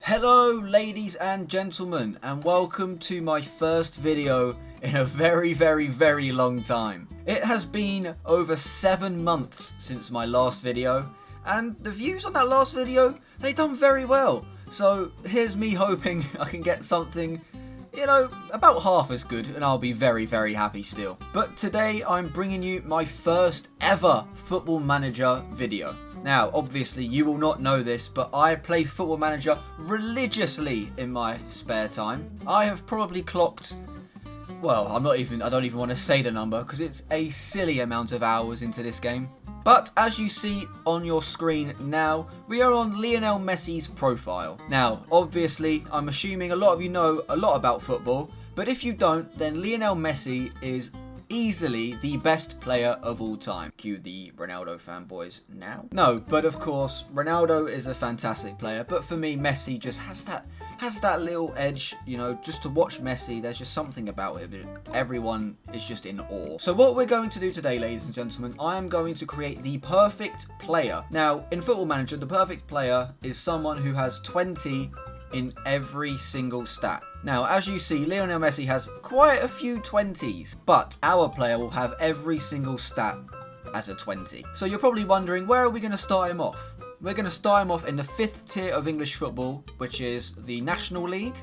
Hello ladies and gentlemen, and welcome to my first video in a very long time. It has been over 7 months since my last video, and the views on that last video, they done very well. So here's me hoping I can get something, you know, about half as good, and I'll be very happy still. But today I'm bringing you my first ever Football Manager video. Now, obviously, you will not know this, but I play Football Manager religiously in my spare time. I have probably clocked, well, I don't even want to say the number because it's a silly amount of hours into this game. But as you see on your screen now, we are on Lionel Messi's profile. Now, obviously, I'm assuming a lot of you know a lot about football, but if you don't, then Lionel Messi is easily the best player of all time. Cue the Ronaldo fanboys now. No, but of course, Ronaldo is a fantastic player, but for me, Messi just has that little edge, you know, just to watch Messi, there's just something about him. Everyone is just in awe. So what we're going to do today, ladies and gentlemen, I am going to create the perfect player. Now, in Football Manager, the perfect player is someone who has 20 in every single stat. Now, as you see, Lionel Messi has quite a few 20s, but our player will have every single stat as a 20. So you're probably wondering, where are we going to start him off? We're going to start him off in the 5th tier of English football, which is the National League.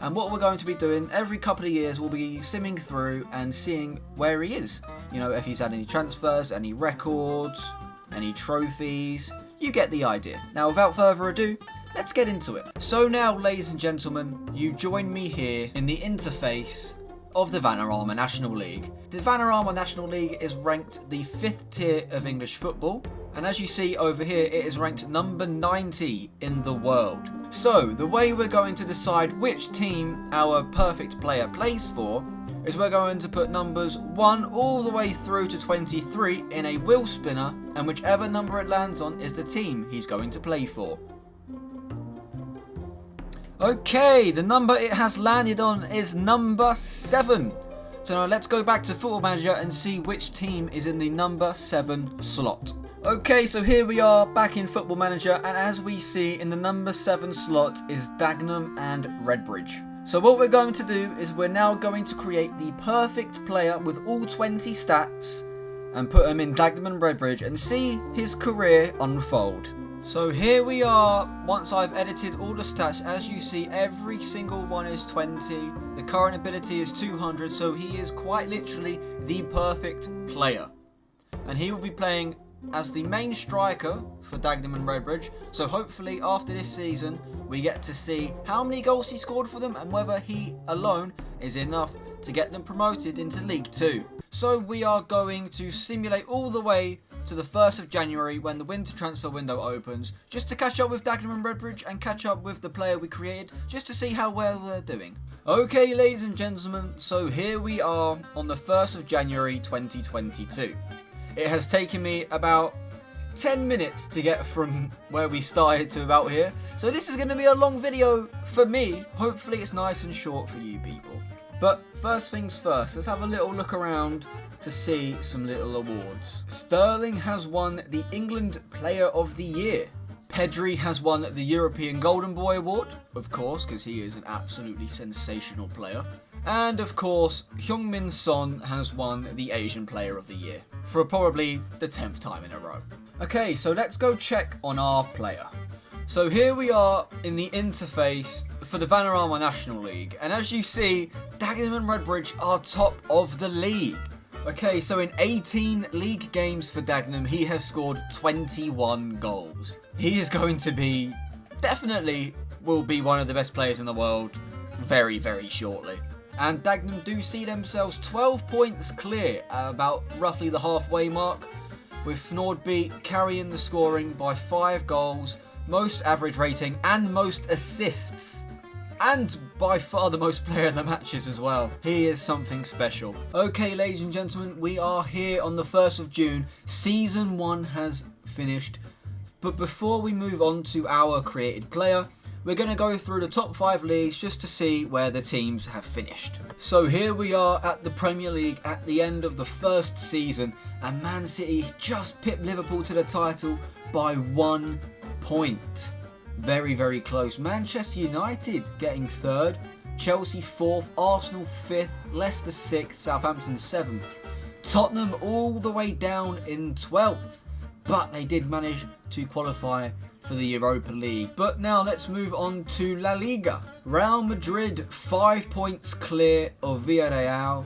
And what we're going to be doing every couple of years, we'll be simming through and seeing where he is. You know, if he's had any transfers, any records, any trophies. You get the idea. Now, without further ado, let's get into it. So now, ladies and gentlemen, you join me here in the interface of the Vanarama National League. The Vanarama National League is ranked the 5th tier of English football, and as you see over here, it is ranked number 90 in the world. So, the way we're going to decide which team our perfect player plays for is we're going to put numbers 1 all the way through to 23 in a wheel spinner, and whichever number it lands on is the team he's going to play for. Okay, the number it has landed on is number 7. So now let's go back to Football Manager and see which team is in the number 7 slot. Okay, so here we are back in Football Manager, and as we see, in the number 7 slot is Dagenham and Redbridge. So what we're going to do is we're now going to create the perfect player with all 20 stats and put him in Dagenham and Redbridge and see his career unfold. So here we are, once I've edited all the stats, as you see every single one is 20, the current ability is 200, so he is quite literally the perfect player. And he will be playing as the main striker for Dagenham and Redbridge, so hopefully after this season we get to see how many goals he scored for them and whether he alone is enough to get them promoted into League 2. So we are going to simulate all the way to the 1st of January when the winter transfer window opens, just to catch up with Dagenham and Redbridge and catch up with the player we created, just to see how well they're doing. Okay, ladies and gentlemen, so here we are on the 1st of January 2022. It has taken me about 10 minutes to get from where we started to about here, so this is going to be a long video for me. Hopefully it's nice and short for you people. But first things first, let's have a little look around to see some little awards. Sterling has won the England Player of the Year. Pedri has won the European Golden Boy Award, of course, because he is an absolutely sensational player. And of course, Heung-min Son has won the Asian Player of the Year, for probably the 10th time in a row. Okay, so let's go check on our player. So here we are in the interface for the Vanarama National League, and as you see, Dagenham and Redbridge are top of the league. Okay, so in 18 league games for Dagenham, he has scored 21 goals. He is going to be, definitely will be one of the best players in the world very shortly. And Dagenham do see themselves 12 points clear at about roughly the halfway mark, with FnordBeet carrying the scoring by 5 goals, most average rating and most assists. And by far the most player of the matches as well. He is something special. Okay, ladies and gentlemen, we are here on the 1st of June. Season 1 has finished. But before we move on to our created player, we're going to go through the top 5 leagues just to see where the teams have finished. So here we are at the Premier League at the end of the first season, and Man City just pipped Liverpool to the title by 1 point. very, very close. Manchester United getting 3rd, Chelsea 4th, Arsenal 5th, Leicester 6th, Southampton 7th. Tottenham all the way down in 12th, but they did manage to qualify for the Europa League. But now let's move on to La Liga. Real Madrid 5 points clear of Villarreal,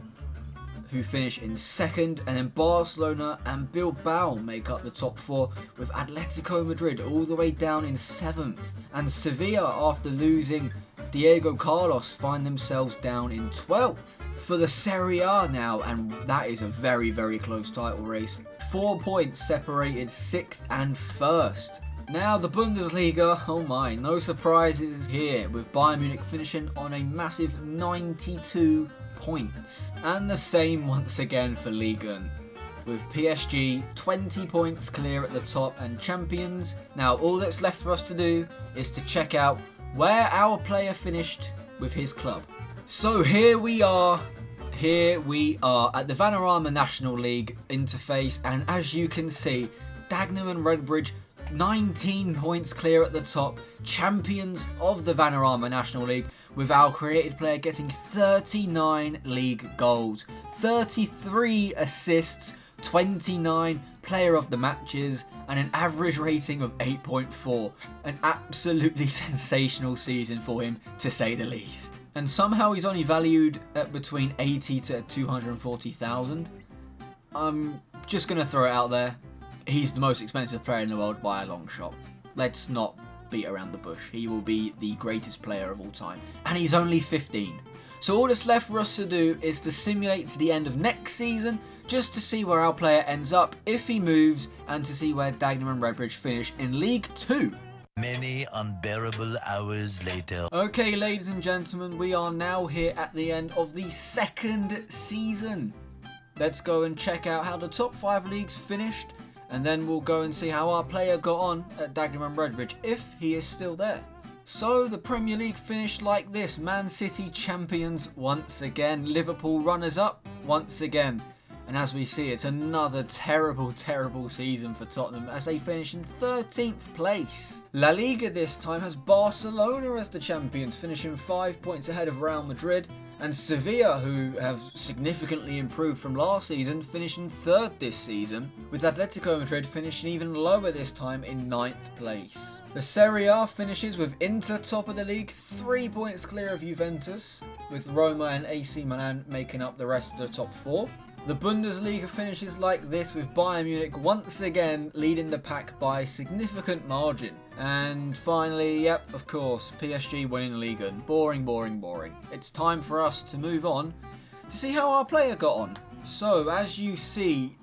who finish in 2nd, and then Barcelona and Bilbao make up the top 4, with Atletico Madrid all the way down in 7th, and Sevilla, after losing Diego Carlos, find themselves down in 12th. For the Serie A now, and that is a very, very close title race. 4 points separated 6th and 1st. Now the Bundesliga, oh my, no surprises here, with Bayern Munich finishing on a massive 92 points. And the same once again for Ligue 1, with PSG 20 points clear at the top and champions. Now all that's left for us to do is to check out where our player finished with his club. So here we are at the Vanarama National League interface, and as you can see, Dagenham and Redbridge 19 points clear at the top, champions of the Vanarama National League, with our created player getting 39 league goals, 33 assists, 29 player of the matches, and an average rating of 8.4. An absolutely sensational season for him, to say the least. And somehow he's only valued at between 80 to 240,000. I'm just going to throw it out there. He's the most expensive player in the world by a long shot. Let's not beat around the bush. He will be the greatest player of all time. And he's only 15. So all that's left for us to do is to simulate to the end of next season, just to see where our player ends up if he moves, and to see where Dagenham and Redbridge finish in League 2. Many unbearable hours later. Okay, ladies and gentlemen, we are now here at the end of the 2nd season. Let's go and check out how the top 5 leagues finished, and then we'll go and see how our player got on at Dagenham and Redbridge, if he is still there. So the Premier League finished like this. Man City champions once again, Liverpool runners-up once again. And as we see, it's another terrible, terrible season for Tottenham as they finish in 13th place. La Liga this time has Barcelona as the champions, finishing 5 points ahead of Real Madrid, and Sevilla, who have significantly improved from last season, finishing 3rd this season, with Atletico Madrid finishing even lower this time in 9th place. The Serie A finishes with Inter top of the league, 3 points clear of Juventus, with Roma and AC Milan making up the rest of the top 4. The Bundesliga finishes like this, with Bayern Munich once again leading the pack by a significant margin. And finally, yep, of course, PSG winning Ligue 1. Boring, boring, boring. It's time for us to move on to see how our player got on. So, as you see,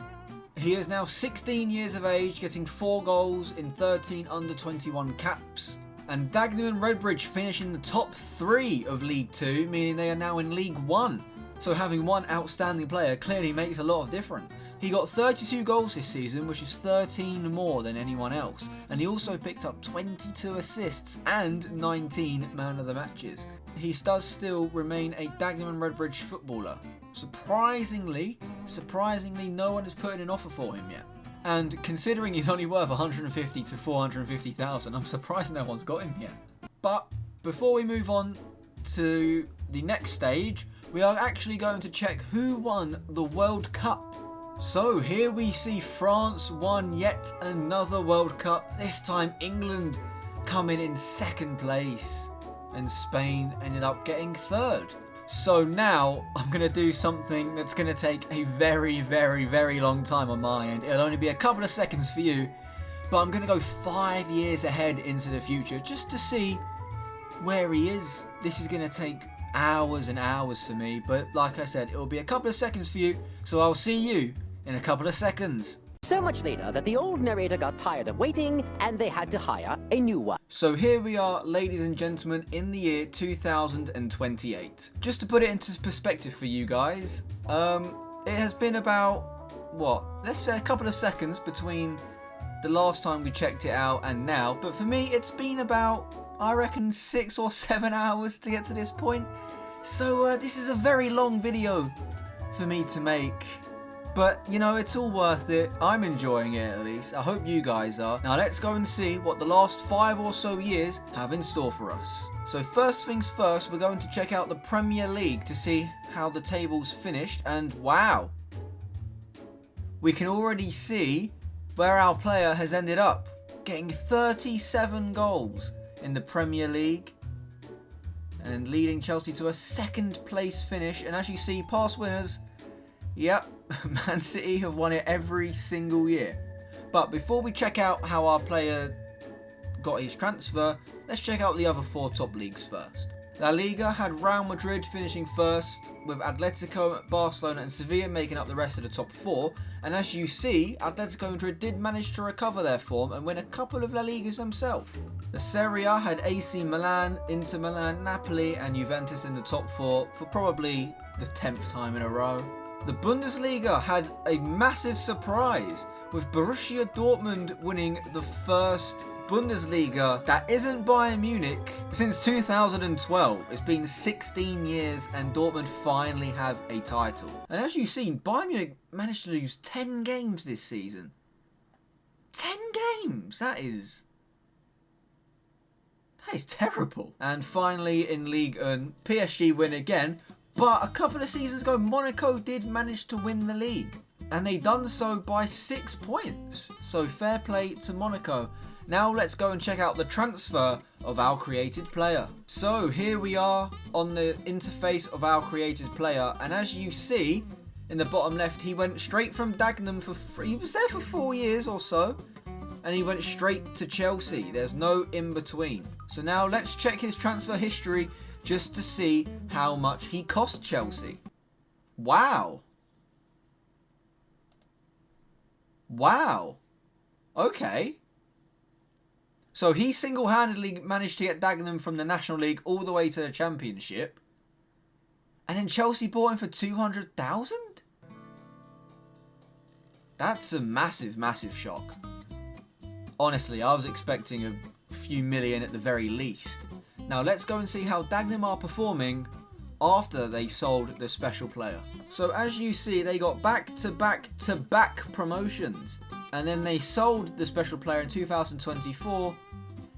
he is now 16 years of age, getting 4 goals in 13 under-21 caps. And Dagenham and Redbridge finish in the top 3 of League 2, meaning they are now in League 1. So having one outstanding player clearly makes a lot of difference. He got 32 goals this season, which is 13 more than anyone else. And he also picked up 22 assists and 19 man of the matches. He does still remain a Dagenham and Redbridge footballer. Surprisingly, no one has put in an offer for him yet. And considering he's only worth 150 to 450,000, I'm surprised no one's got him yet. But before we move on to the next stage, we are actually going to check who won the World Cup. So here we see France won yet another World Cup, this time England coming in 2nd place, and Spain ended up getting 3rd. So now I'm going to do something that's going to take a very, very, very long time on my end. It'll only be a couple of seconds for you, but I'm going to go 5 years ahead into the future just to see where he is. This is going to take hours and hours for me, but like I said, it will be a couple of seconds for you, so I'll see you in a couple of seconds. So much later that the old narrator got tired of waiting and they had to hire a new one. So here we are, ladies and gentlemen, in the year 2028. Just to put it into perspective for you guys, it has been about, let's say a couple of seconds between the last time we checked it out and now, but for me it's been about, I reckon, 6 or 7 hours to get to this point. So this is a very long video for me to make. But, you know, it's all worth it. I'm enjoying it at least. I hope you guys are. Now let's go and see what the last 5 or so years have in store for us. So first things first, we're going to check out the Premier League to see how the table's finished. And wow, we can already see where our player has ended up, getting 37 goals in the Premier League and leading Chelsea to a 2nd place finish. And as you see, past winners, yep, Man City have won it every single year. But before we check out how our player got his transfer, let's check out the other 4 top leagues first. La Liga had Real Madrid finishing first, with Atletico, Barcelona and Sevilla making up the rest of the top 4. And as you see, Atletico Madrid did manage to recover their form and win a couple of La Ligas themselves. The Serie A had AC Milan, Inter Milan, Napoli and Juventus in the top 4 for probably the 10th time in a row. The Bundesliga had a massive surprise, with Borussia Dortmund winning the first Bundesliga that isn't Bayern Munich since 2012. It's been 16 years and Dortmund finally have a title. And as you've seen, Bayern Munich managed to lose 10 games this season. 10 games! That is terrible. And finally in Ligue 1, PSG win again, but a couple of seasons ago Monaco did manage to win the league. And they done so by 6 points. So fair play to Monaco. Now let's go and check out the transfer of our created player. So here we are on the interface of our created player, and as you see in the bottom left, he went straight from Dagenham he was there for 4 years or so, and he went straight to Chelsea. There's no in between. So now let's check his transfer history just to see how much he cost Chelsea. Wow. Wow. Okay. So he single-handedly managed to get Dagenham from the National League all the way to the Championship. And then Chelsea bought him for 200,000? That's a massive, massive shock. Honestly, I was expecting a few million at the very least. Now let's go and see how Dagenham are performing after they sold the special player. So as you see, they got back-to-back-to-back promotions. And then they sold the special player in 2024,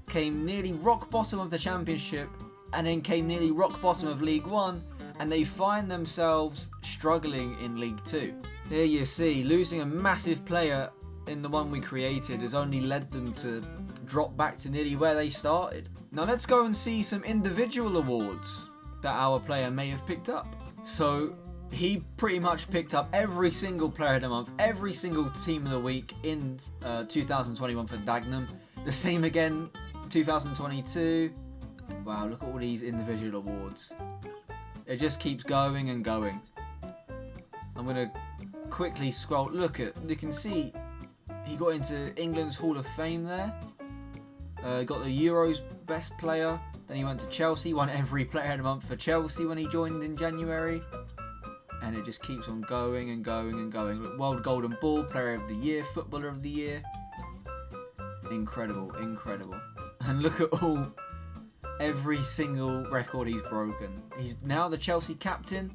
came nearly rock bottom of the Championship, and then came nearly rock bottom of League 1, and they find themselves struggling in League 2. Here you see, losing a massive player in the one we created has only led them to drop back to nearly where they started. Now let's go and see some individual awards that our player may have picked up. So he pretty much picked up every single player of the month, every single team of the week in 2021 for Dagenham. The same again, 2022. Wow, look at all these individual awards. It just keeps going and going. I'm going to quickly scroll. Look at, you can see he got into England's Hall of Fame there. Got the Euros best player. Then he went to Chelsea, won every player of the month for Chelsea when he joined in January. And it just keeps on going and going and going. Look, World Golden Ball, Player of the Year, Footballer of the Year. Incredible, incredible. And look at every single record he's broken. He's now the Chelsea captain.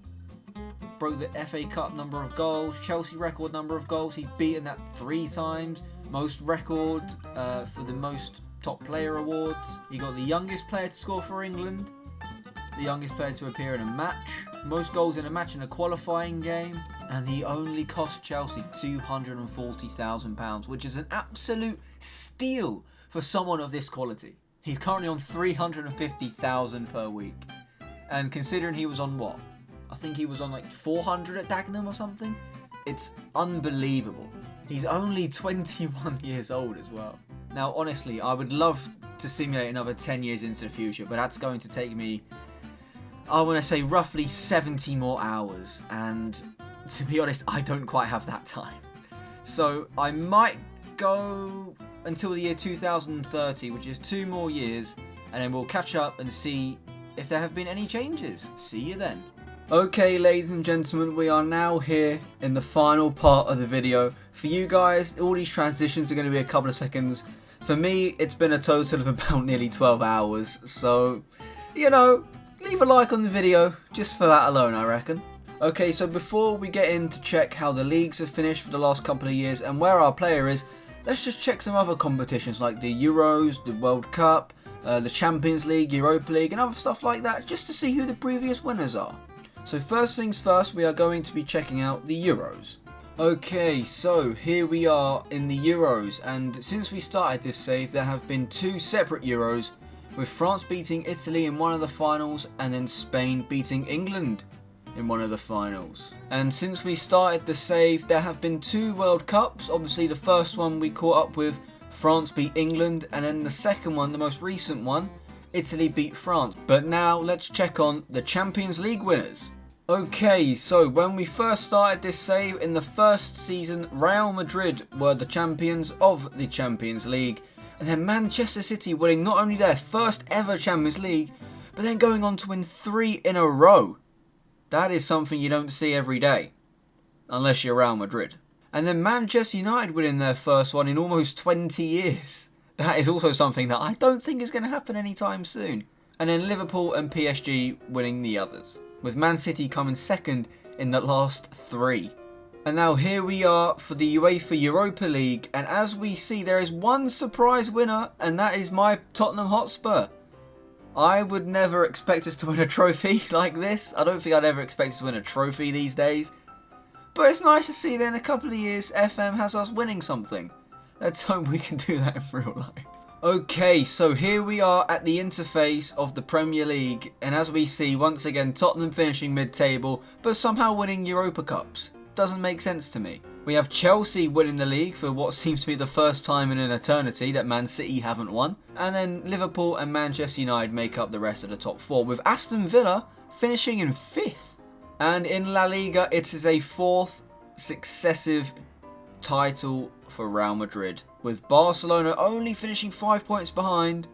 Broke the FA Cup number of goals, Chelsea record number of goals. He's beaten that 3 times. Most record for the most top player awards. He got the youngest player to score for England. The youngest player to appear in a match. Most goals in a match in a qualifying game. And he only cost Chelsea £240,000, which is an absolute steal for someone of this quality. He's currently on £350,000 per week. And considering he was on what? I think he was on like 400 at Dagenham or something. It's unbelievable. He's only 21 years old as well. Now, honestly, I would love to simulate another 10 years into the future, but that's going to take me, I want to say, roughly 70 more hours. And to be honest, I don't quite have that time. So I might go until the year 2030, which is 2 more years, and then we'll catch up and see if there have been any changes. See you then. Okay, ladies and gentlemen, we are now here in the final part of the video. For you guys, all these transitions are going to be a couple of seconds. For me, it's been a total of about nearly 12 hours. So, you know, leave a like on the video just for that alone, I reckon. Okay, so before we get in to check how the leagues have finished for the last couple of years and where our player is, let's just check some other competitions like the Euros, the World Cup, the Champions League, Europa League and other stuff like that, just to see who the previous winners are. So first things first, we are going to be checking out the Euros. Okay, so here we are in the Euros, and since we started this save there have been 2 separate Euros, with France beating Italy in one of the finals and then Spain beating England in one of the finals. And since we started the save there have been 2 World Cups. Obviously the first one we caught up with, France beat England, and then the second one, the most recent one, Italy beat France. But now let's check on the Champions League winners. Okay, so when we first started this save in the first season, Real Madrid were the champions of the Champions League, and then Manchester City winning not only their first ever Champions League, but then going on to win 3 in a row. That is something you don't see every day, unless you're Real Madrid. And then Manchester United winning their first one in almost 20 years. That is also something that I don't think is going to happen anytime soon. And then Liverpool and PSG winning the others, with Man City coming second in the last 3. And now here we are for the UEFA Europa League, and as we see there is one surprise winner, and that is my Tottenham Hotspur. I would never expect us to win a trophy like this. I don't think I'd ever expect us to win a trophy these days. But it's nice to see that in a couple of years FM has us winning something. Let's hope we can do that in real life. Okay, so here we are at the interface of the Premier League, and as we see once again Tottenham finishing mid-table but somehow winning Europa Cups. Doesn't make sense to me. We have Chelsea winning the league for what seems to be the first time in an eternity that Man City haven't won. And then Liverpool and Manchester United make up the rest of the top 4, with Aston Villa finishing in 5th. And in La Liga it is a 4th successive title for Real Madrid, with Barcelona only finishing 5 points behind,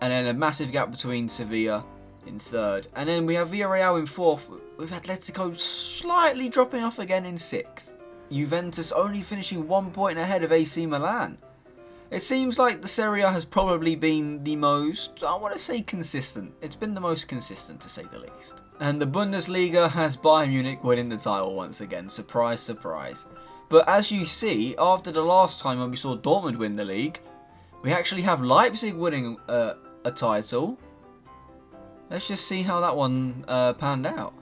and then a massive gap between Sevilla in 3rd. And then we have Villarreal in 4th, with Atletico slightly dropping off again in 6th. Juventus only finishing 1 point ahead of AC Milan. It seems like the Serie A has probably been the most, I want to say consistent. It's been the most consistent to say the least. And the Bundesliga has Bayern Munich winning the title once again. Surprise, surprise. But as you see, after the last time when we saw Dortmund win the league, we actually have Leipzig winning a title. Let's just see how that one panned out.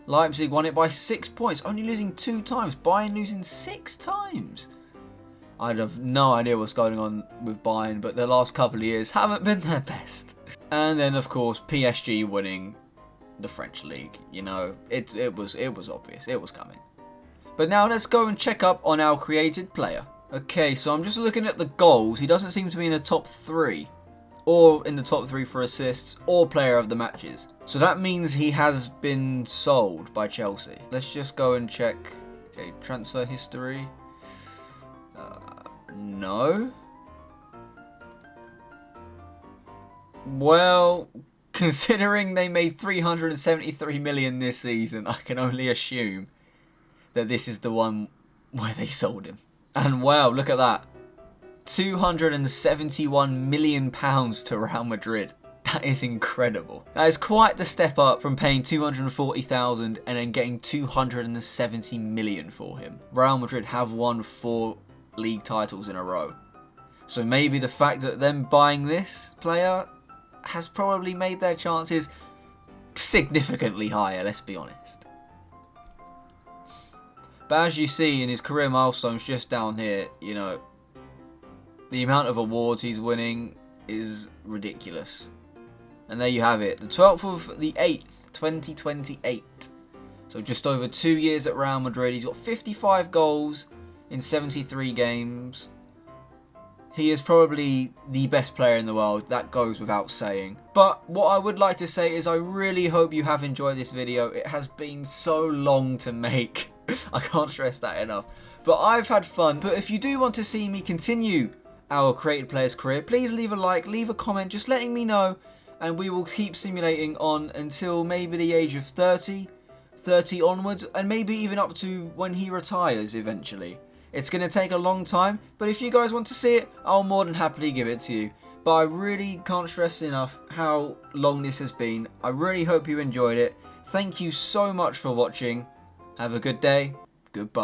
Leipzig won it by 6 points, only losing 2 times. Bayern losing 6 times. I'd have no idea what's going on with Bayern, but the last couple of years haven't been their best. And then, of course, PSG winning the French league. You know, it was obvious. It was coming. But now let's go and check up on our created player. Okay, so I'm just looking at the goals. He doesn't seem to be in the top 3. Or in the top 3 for assists, or player of the matches. So that means he has been sold by Chelsea. Let's just go and check. Okay, transfer history. No. Well, considering they made 373 million this season, I can only assume that this is the one where they sold him. And wow, look at that. £271 million to Real Madrid. That is incredible. That is quite the step up from paying 240,000 and then getting 270 million for him. Real Madrid have won 4 league titles in a row. So maybe the fact that them buying this player has probably made their chances significantly higher, let's be honest. But as you see in his career milestones just down here, you know, the amount of awards he's winning is ridiculous. And there you have it. The 12th of the 8th, 2028. So just over 2 years at Real Madrid. He's got 55 goals in 73 games. He is probably the best player in the world. That goes without saying. But what I would like to say is I really hope you have enjoyed this video. It has been so long to make. I can't stress that enough. But I've had fun. But if you do want to see me continue our created player's career, please leave a like, leave a comment, just letting me know, and we will keep simulating on until maybe the age of 30 onwards, and maybe even up to when he retires eventually. It's going to take a long time, but if you guys want to see it, I'll more than happily give it to you. But I really can't stress enough how long this has been. I really hope you enjoyed it, Thank you so much for watching. Have a good day. Goodbye.